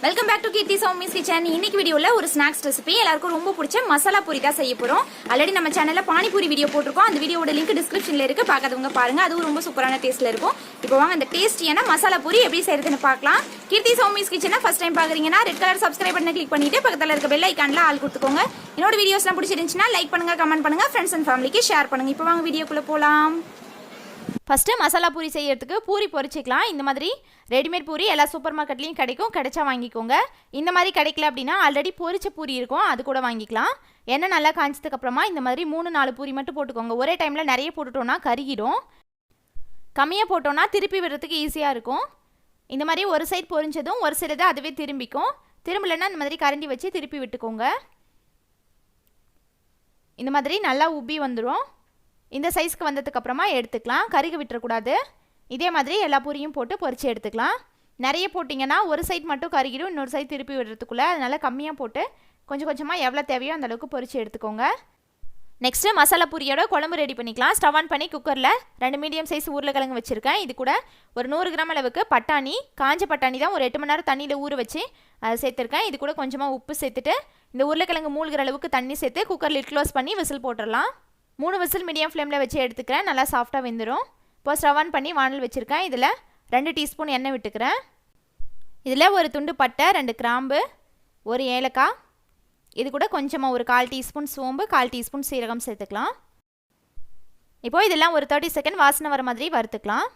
Welcome back to Keerthi Sowmi's kitchen. இன்னைக்கு வீடியோல ஒரு ஸ்நாக்ஸ் ரெசிபி எல்லாருக்கும் ரொம்ப பிடிச்ச மசாலா பூரி தான் செய்ய போறோம். ஆல்ரெடி நம்ம சேனல்ல பானி பூரி வீடியோ போட்டிருக்கோம். அந்த வீடியோட லிங்க் டிஸ்கிரிப்ஷன்ல இருக்கு, பார்க்காதவங்க பாருங்க. அதுவும் ரொம்ப சூப்பரான டேஸ்ட்ல இருக்கும். இப்போ வாங்க அந்த டேஸ்டியான மசாலா பூரி எப்படி செய்யறதுன்னு பார்க்கலாம். கீர்த்தி சௌமிஸ் கிச்சனை ஃபர்ஸ்ட் டைம் பாக்குறீங்கன்னா ரெட் கலர் சப்ஸ்கிரைப் பட்டனை கிளிக் பண்ணிட்டு பக்கத்துல இருக்க பெல் ஐகான்ல ஆல் கொடுத்துக்கோங்க. என்னோட வீடியோஸ்லாம் பிடிச்சிருந்துச்சுன்னா லைக் பண்ணுங்க, கமெண்ட் பண்ணுங்க, ஃப்ரெண்ட்ஸ் அண்ட் ஃபேமிலிக்கு ஷேர் பண்ணுங்க. இப்போ வாங்க வீடியோக்குள்ள போலாம். ஃபஸ்ட்டு மசாலா பூரி செய்யறதுக்கு பூரி பொரிச்சிக்கலாம். இந்த மாதிரி ரெடிமேட் பூரி எல்லா சூப்பர் மார்க்கெட்லேயும் கிடைக்கும், கிடைச்சா வாங்கிக்கோங்க. இந்த மாதிரி கிடைக்கல அப்படின்னா ஆல்ரெடி பொரிச்ச பூரி இருக்கும், அது கூட வாங்கிக்கலாம். எண்ணெய் நல்லா காய்ச்சதுக்கப்புறமா இந்த மாதிரி 3-4 பூரி மட்டும் போட்டுக்கோங்க. ஒரே டைமில் நிறைய போட்டுட்டோன்னா கருகிடும். கம்மியாக போட்டோன்னா திருப்பி விடுறதுக்கு ஈஸியாக இருக்கும். இந்த மாதிரி ஒரு சைடு பொரிஞ்சதும் ஒரு சைடு அதுவே திரும்பிக்கும். திரும்பலைன்னா இந்த மாதிரி கரண்டி வச்சு திருப்பி விட்டுக்கோங்க. இந்த மாதிரி நல்லா உப்பி வந்துடும். இந்த சைஸ்க்கு வந்ததுக்கப்புறமா எடுத்துக்கலாம், கருக விட்டுறக்கூடாது. இதே மாதிரி எல்லா பூரியும் போட்டு பொரிச்சு எடுத்துக்கலாம். நிறைய போட்டிங்கன்னா ஒரு சைட் மட்டும் கருகிடும், இன்னொரு சைட் திருப்பி விடுறதுக்குள்ளே. அதனால் கம்மியாக போட்டு கொஞ்சம் கொஞ்சமாக எவ்வளோ தேவையோ அந்தளவுக்கு பொரிச்சு எடுத்துக்கோங்க. நெக்ஸ்ட்டு மசாலா பூரியோட குழம்பு ரெடி பண்ணிக்கலாம். ஸ்டவ் ஆன் பண்ணி குக்கரில் 2 மீடியம் சைஸ் உருளைக்கிழங்கு வச்சுருக்கேன். இது கூட ஒரு 100 கிராம் அளவுக்கு பட்டாணி, காஞ்ச பட்டாணி தான், ஒரு 8 மணி நேரம் தண்ணியில் ஊற வச்சு அதை சேர்த்துருக்கேன். இது கூட கொஞ்சமாக உப்பு சேர்த்துட்டு இந்த உருளைக்கிழங்கு மூழ்கிற அளவுக்கு தண்ணி சேர்த்து குக்கர் லிட் க்ளோஸ் பண்ணி விசில் போட்டுடலாம். 3 விசில் மீடியம் ஃப்ளேமில் வச்சு எடுத்துக்கிறேன். நல்லா சாஃப்டாக வெந்துடும். இப்போ ஸ்டவ் ஆன் பண்ணி வானல் வச்சுருக்கேன். இதில் 2 டீஸ்பூன் எண்ணெய் விட்டுக்கிறேன். இதில் ஒரு துண்டு பட்டை, 2 கிராம்பு, ஒரு ஏலக்காய், இது கூட கொஞ்சமாக ஒரு 1/4 டீஸ்பூன் சோம்பு, 1/4 டீஸ்பூன் சீரகம் சேர்த்துக்கலாம். இப்போது இதெல்லாம் ஒரு 30 செகண்ட் வாசனை வர மாதிரி வறுத்துக்கலாம்.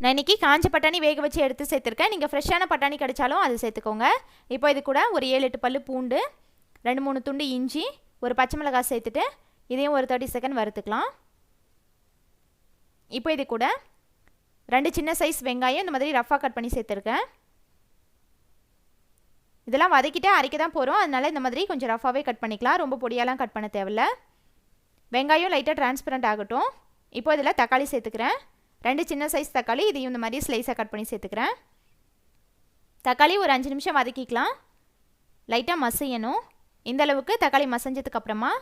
நான் இன்றைக்கி காஞ்ச பட்டாணி வேக வச்சு எடுத்து சேர்த்துருக்கேன். நீங்கள் ஃப்ரெஷ்ஷான பட்டாணி கிடைச்சாலும் அது சேர்த்துக்கோங்க. இப்போ இது கூட ஒரு 7-8 பல்லு பூண்டு, 2-3 துண்டு இஞ்சி, ஒரு பச்சை மிளகாய் சேர்த்துட்டு இதையும் ஒரு 30 செகண்ட் வறுத்துக்கலாம். இப்போ இது கூட 2 சின்ன சைஸ் வெங்காயம் இந்த மாதிரி ரஃபாக கட் பண்ணி சேர்த்துருக்கேன். இதெல்லாம் வதக்கிட்டு அரைக்க தான் போகிறோம், அதனால் இந்த மாதிரி கொஞ்சம் ரஃபாகவே கட் பண்ணிக்கலாம். ரொம்ப பொடியாலாம் கட் பண்ண தேவையில்ல. வெங்காயம் லைட்டாக டிரான்ஸ்பரண்ட் ஆகட்டும். இப்போ இதில் தக்காளி சேர்த்துக்கிறேன். 2 சின்ன சைஸ் தக்காளி, இதையும் இந்த மாதிரி ஸ்லைஸாக கட் பண்ணி சேர்த்துக்கிறேன். தக்காளி ஒரு 5 நிமிஷம் வதக்கிக்கலாம். லைட்டாக மசியணும். இந்த அளவுக்கு தக்காளி மசிஞ்சதுக்கப்புறமா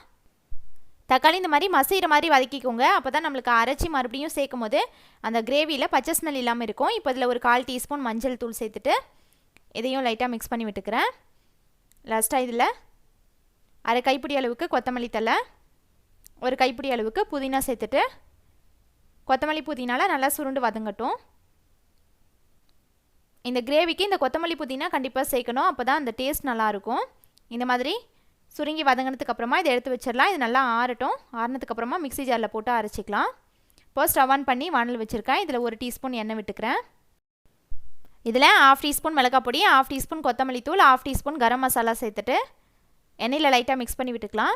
தக்காளி இந்த மாதிரி மசிகிற மாதிரி வதக்கிக்கோங்க. அப்போ தான் நம்மளுக்கு அரைச்சி மறுபடியும் சேர்க்கும் போது அந்த கிரேவியில் பச்சை ஸ்மெல் இல்லாமல் இருக்கும். இப்போ இதில் ஒரு 1/4 டீஸ்பூன் மஞ்சள் தூள் சேர்த்துட்டு இதையும் லைட்டாக மிக்ஸ் பண்ணி விட்டுக்கிறேன். லாஸ்ட்டாக இதில் அரை கைப்பிடி அளவுக்கு கொத்தமல்லி தழை, ஒரு கைப்பிடி அளவுக்கு புதினா சேர்த்துட்டு கொத்தமல்லி புதினால நல்லா சுருண்டு வதங்கட்டும். இந்த கிரேவிக்கு இந்த கொத்தமல்லி புதினா கண்டிப்பாக சேர்க்கணும், அப்போ தான் அந்த டேஸ்ட் நல்லாயிருக்கும். இந்த மாதிரி சுருங்கி வதங்கினதுக்கு அப்புறமா இதை எடுத்து வச்சிடலாம். இது நல்லா ஆறட்டும். ஆறினதுக்கப்புறமா மிக்ஸி ஜாரில் போட்டு அரைச்சிக்கலாம். இப்போ ஸ்டவ் ஆன் பண்ணி வானல் வச்சுருக்கேன். இதில் ஒரு டீஸ்பூன் எண்ணெய் விட்டுக்கிறேன். இதில் 1/2 டீஸ்பூன் மிளகாய் பொடி, 1/2 டீஸ்பூன் கொத்தமல்லி தூள், 1/2 டீஸ்பூன் கரம் மசாலா சேர்த்துட்டு எண்ணெயில் லைட்டாக மிக்ஸ் பண்ணி விட்டுக்கலாம்.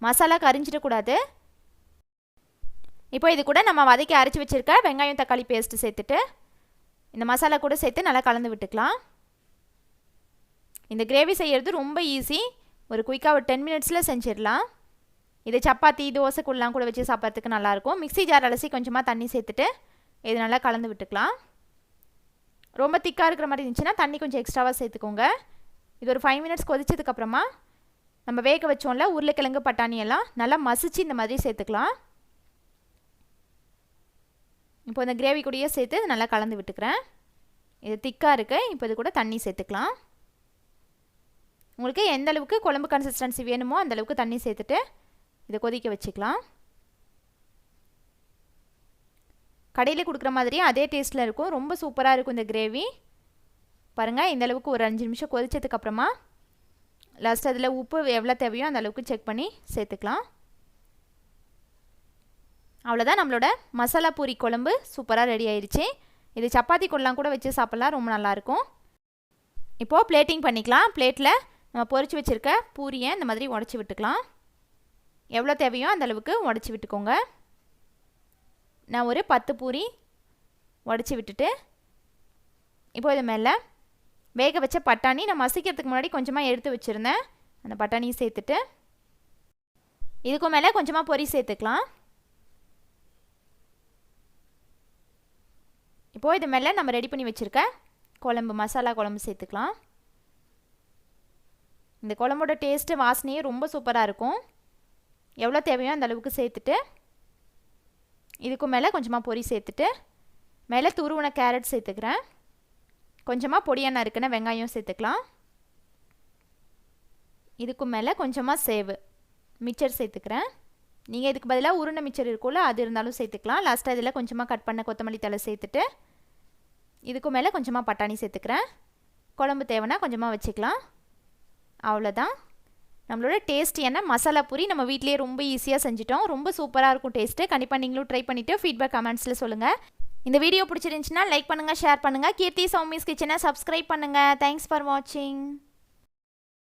மசாலா கரிஞ்சிடக்கூடாது. இப்போ இது கூட நம்ம வதக்கி அரைச்சி வச்சுருக்க வெங்காயம் தக்காளி பேஸ்ட்டு சேர்த்துட்டு இந்த மசாலா கூட சேர்த்து நல்லா கலந்து விட்டுக்கலாம். இந்த கிரேவி செய்கிறது ரொம்ப ஈஸி. ஒரு குயிக்காக ஒரு 10 மினிட்ஸில் செஞ்சிடலாம். இது சப்பாத்தி, தோசைக்குள்ளலாம் கூட வச்சு சாப்பிட்றதுக்கு நல்லாயிருக்கும். மிக்ஸி ஜார் அலசி கொஞ்சமாக தண்ணி சேர்த்துட்டு இது நல்லா கலந்து விட்டுக்கலாம். ரொம்ப திக்காக இருக்கிற மாதிரி இருந்துச்சுன்னா தண்ணி கொஞ்சம் எக்ஸ்ட்ராவாக சேர்த்துக்கோங்க. இது ஒரு 5 மினிட்ஸ் கொதிச்சதுக்கப்புறமா நம்ம வேக வச்சோம்ல உருளைக்கிழங்கு பட்டாணியெல்லாம் நல்லா மசிச்சு இந்த மாதிரி சேர்த்துக்கலாம். இப்போ இந்த கிரேவி கூடயே சேர்த்து நல்லா கலந்து விட்டுக்கிறேன். இது திக்காக இருக்குது. இப்போ இது கூட தண்ணி சேர்த்துக்கலாம். உங்களுக்கு எந்த அளவுக்கு குழம்பு கன்சிஸ்டன்சி வேணுமோ அந்தளவுக்கு தண்ணி சேர்த்துட்டு இதை கொதிக்க வச்சுக்கலாம். கடையில் கொடுக்குற மாதிரியே அதே டேஸ்ட்டில் இருக்கும். ரொம்ப சூப்பராக இருக்கும் இந்த கிரேவி. பாருங்கள், இந்த அளவுக்கு ஒரு 5 நிமிஷம் கொதிச்சதுக்கப்புறமா லாஸ்ட் அதில் உப்பு எவ்வளோ தேவையோ அந்த அளவுக்கு செக் பண்ணி சேர்த்துக்கலாம். அவ்வளோதான், நம்மளோட மசாலா பூரி குழம்பு சூப்பராக ரெடி ஆயிடுச்சு. இது சப்பாத்தி கொள்ளலாம் கூட வச்சு சாப்பிட்லாம், ரொம்ப நல்லாயிருக்கும். இப்போது பிளேட்டிங் பண்ணிக்கலாம். பிளேட்டில் நம்ம பொரிச்சு வச்சுருக்க பூரியை இந்த மாதிரி உடச்சி விட்டுக்கலாம். எவ்வளோ தேவையோ அந்த அளவுக்கு உடச்சி விட்டுக்கோங்க. நான் ஒரு 10 பூரி உடச்சி விட்டுட்டு இப்போ இது மேலே வேக வச்ச பட்டாணி நான் மசிக்கிறதுக்கு முன்னாடி கொஞ்சமாக எடுத்து வச்சுருந்தேன், அந்த பட்டாணியை சேர்த்துட்டு இதுக்கு மேலே கொஞ்சமாக பொரி சேர்த்துக்கலாம். இப்போது இது மேலே நம்ம ரெடி பண்ணி வச்சுருக்க குழம்பு, மசாலா குழம்பு சேர்த்துக்கலாம். இந்த குழம்போட டேஸ்ட்டு வாசனையே ரொம்ப சூப்பராக இருக்கும். எவ்வளோ தேவையோ அந்த அளவுக்கு சேர்த்துட்டு இதுக்கு மேலே கொஞ்சமாக பொரி சேர்த்துட்டு மேலே துருவின கேரட் சேர்த்துக்கிறேன். கொஞ்சமாக பொடியாக நறுக்கின வெங்காயம் சேர்த்துக்கலாம். இதுக்கு மேலே கொஞ்சமாக சேவு மிச்சர் சேர்த்துக்கிறேன். நீங்கள் இதுக்கு பதிலாக உருண்டை மிச்சர் இருக்கும்ல அது இருந்தாலும் சேர்த்துக்கலாம். லாஸ்ட்டாக இதில் கொஞ்சமாக கட் பண்ண கொத்தமல்லி தழை சேர்த்துட்டு இதுக்கு மேலே கொஞ்சமாக பட்டாணி சேர்த்துக்கிறேன். குழம்பு தேவைன்னா கொஞ்சமாக வச்சுக்கலாம். அவ்வளோதான் நம்மளோட டேஸ்டியான மசாலா பூரி நம்ம வீட்டிலேயே ரொம்ப ஈஸியாக செஞ்சிட்டோம். ரொம்ப சூப்பராக இருக்கும் டேஸ்ட்டு. கண்டிப்பாக நீங்களும் ட்ரை பண்ணிவிட்டு ஃபீட்பேக் கமெண்ட்ஸில் சொல்லுங்கள். இந்த வீடியோ பிடிச்சிருந்துச்சுன்னா லைக் பண்ணுங்கள், ஷேர் பண்ணுங்கள். கீர்த்தி சௌமிஸ் கிச்சனை சப்ஸ்கிரைப் பண்ணுங்கள். தேங்க்ஸ் ஃபார் வாட்சிங்.